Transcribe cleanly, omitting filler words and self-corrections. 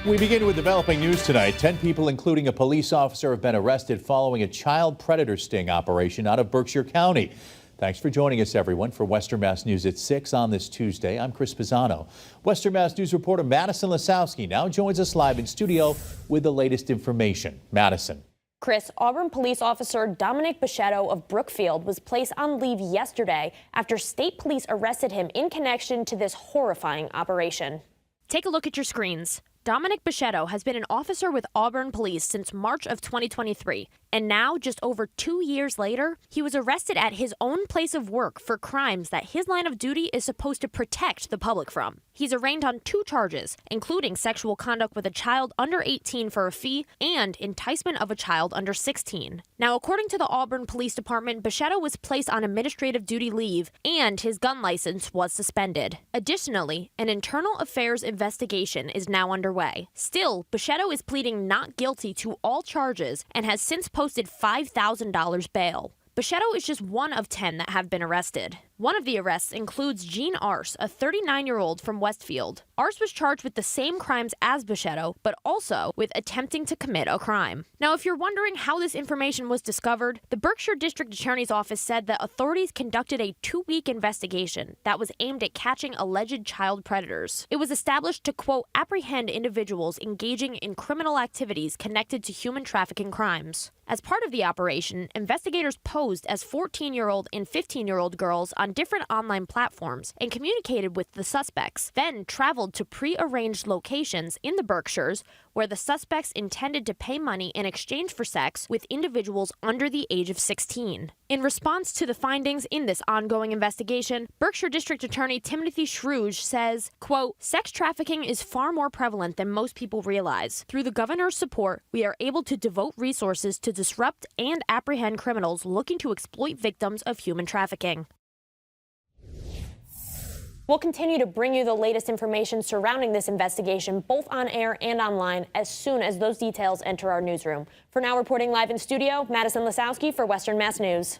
We begin with developing news tonight. 10 people, including a police officer, have been arrested following a child predator sting operation out of Berkshire County. Thanks for joining us, everyone, for Western Mass News at 6 on this Tuesday. I'm Chris Pisano. Western Mass News reporter Madison Lasowski now joins us live in studio with the latest information. Madison. Chris, Auburn police officer Dominic Bichetto of Brookfield was placed on leave yesterday after state police arrested him in connection to this horrifying operation. Take a look at your screens. Dominic Bichetto has been an officer with Auburn Police since March of 2023, and now, just over 2 years later, he was arrested at his own place of work for crimes that his line of duty is supposed to protect the public from. He's arraigned on 2 charges, including sexual conduct with a child under 18 for a fee and enticement of a child under 16. Now, according to the Auburn Police Department, Bichetto was placed on administrative duty leave and his gun license was suspended. Additionally, an internal affairs investigation is now underway. Still, Bichetto is pleading not guilty to all charges and has since posted $5,000 bail. Bichetto is just one of 10 that have been arrested. One of the arrests includes Gene Arce, a 39-year-old from Westfield. Arce was charged with the same crimes as Bichetto, but also with attempting to commit a crime. Now, if you're wondering how this information was discovered, the Berkshire District Attorney's Office said that authorities conducted a 2-week investigation that was aimed at catching alleged child predators. It was established to, quote, apprehend individuals engaging in criminal activities connected to human trafficking crimes. As part of the operation, investigators posed as 14-year-old and 15-year-old girls on different online platforms and communicated with the suspects, then traveled to pre-arranged locations in the Berkshires where the suspects intended to pay money in exchange for sex with individuals under the age of 16. In response to the findings in this ongoing investigation, Berkshire District Attorney Timothy Shruge says, quote, sex trafficking is far more prevalent than most people realize. Through the governor's support, we are able to devote resources to disrupt and apprehend criminals looking to exploit victims of human trafficking. We'll continue to bring you the latest information surrounding this investigation, both on air and online, as soon as those details enter our newsroom. For now, reporting live in studio, Madison Lasowski for Western Mass News.